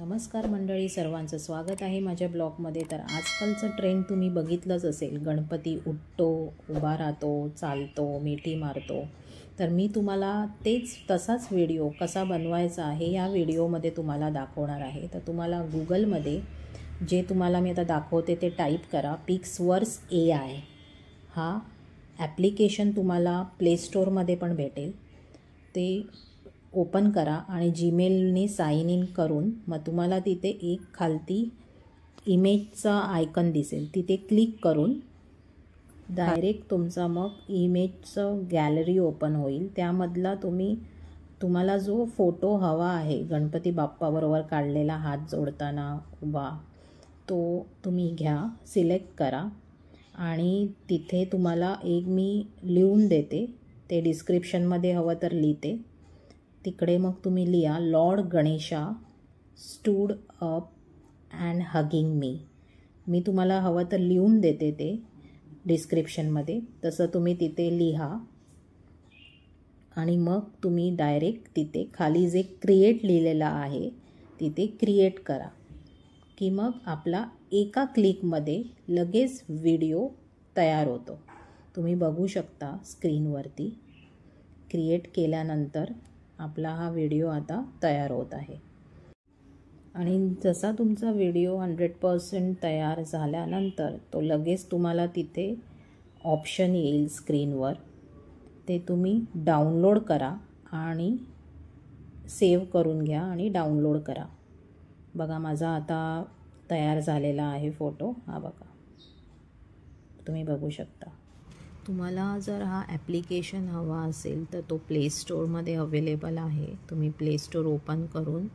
नमस्कार मंडळी, सर्वांचं स्वागत आहे माझ्या ब्लॉगमध्ये। तर आजकालचं ट्रेंड तुम्ही बघितलंच असेल, गणपती उठतो, उभा राहतो, चालतो, मिठी मारतो। तर मी तुम्हाला तसाच व्हिडिओ कसा बनवायचा आहे या व्हिडिओमध्ये तुम्हाला दाखवणार आहे। तर तुम्हाला गूगलमध्ये जे तुम्हाला मी आता दाखवते ते टाईप करा, पिक्सवर्स AI। हा ॲप्लिकेशन तुम्हाला प्ले स्टोअरमध्ये पण भेटेल। ते ओपन करा आणि जीमेलने साइन इन करून मग तुम्हाला तिथे एक खालती इमेजचा आयकन दिसेल, तिथे क्लिक करून डायरेक्ट तुमचा मग इमेजचं गॅलरी ओपन होईल। त्यामधला तुम्हाला जो फोटो हवा आहे गणपती बाप्पाबरोबर काढलेला हात जोडताना उभा, तो तुम्ही घ्या, सिलेक्ट करा आणि तिथे तुम्हाला एक मी लिहून देते, ते डिस्क्रिप्शनमध्ये हवं तर लिहिते। तिकडे मग तुम्ही लिहा, Lord Ganesha stood up and hugging me. मी तुम्हाला हवं तर लिहून देते ते डिस्क्रिप्शनमध्ये, तसं तुम्ही तिथे लिहा आणि मग तुम्ही डायरेक्ट तिथे खाली जे क्रिएट लिहिलेलं आहे तिथे क्रिएट करा की मग आपला एका क्लिकमध्ये लगेच व्हिडिओ तयार होतो। तुम्ही बघू शकता स्क्रीनवरती क्रिएट केल्यानंतर आपला हा व्हिडिओ आता तयार होत आहे। आणि जसा तुमचा व्हिडिओ 100% तयार झाल्यानंतर तो लगेच तुम्हाला तिथे ऑप्शन येईल स्क्रीनवर, ते तुम्ही डाउनलोड करा आणि सेव्ह करून घ्या आणि डाउनलोड करा। बघा माझा आता तयार झालेला आहे फोटो, हा बघा तुम्ही बघू शकता। तुम्हाला जर हा ॲप्लिकेशन हवा असेल तर तो प्ले स्टोअरमध्ये अवेलेबल आहे। तुम्ही प्ले स्टोअर ओपन करून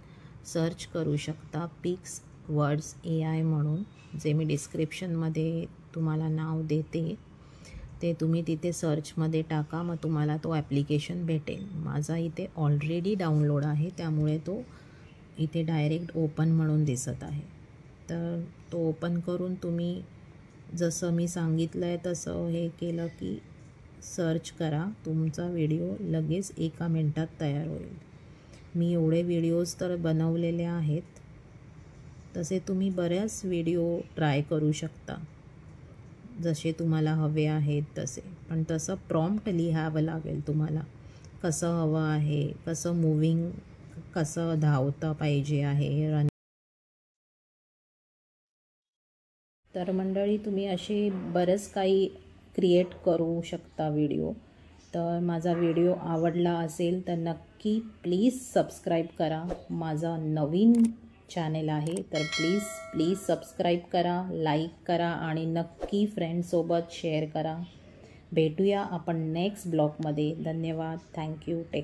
सर्च करू शकता पिक्सवर्स AI म्हणून, जे मी डिस्क्रिप्शनमध्ये तुम्हाला नाव देते ते तुम्ही तिथे सर्चमध्ये टाका, मग तुम्हाला तो ॲप्लिकेशन भेटेल। माझा इथे ऑलरेडी डाउनलोड आहे त्यामुळे तो इथे डायरेक्ट ओपन म्हणून दिसत आहे। तर तो ओपन करून तुम्ही जसं मी सांगितलं आहे तसं हे केलं की सर्च करा, तुमचा व्हिडिओ लगेच एका मिनटात तयार होईल। मी एवढे व्हिडिओज तर बनवलेले आहेत, तसे तुम्ही बऱ्याच व्हिडिओ ट्राय करू शकता जसे तुम्हाला हवे आहेत तसे, पण तसं प्रॉम्प्ट लिहावं लागेल तुम्हाला, कसं हवं आहे, कसं मूविंग, कसं धावता पाहिजे आहे रन। तर मंडळी तुम्ही असे बरंच काही क्रिएट करू शकता व्हिडिओ। तर माझा व्हिडिओ आवडला असेल तर नक्की प्लीज सबस्क्राईब करा। माझा नवीन चॅनेल आहे तर प्लीज सबस्क्राईब करा, लाईक करा आणि नक्की फ्रेंड्ससोबत शेअर करा। भेटूया आपण नेक्स्ट ब्लॉगमध्ये। धन्यवाद, थँक्यू, टेक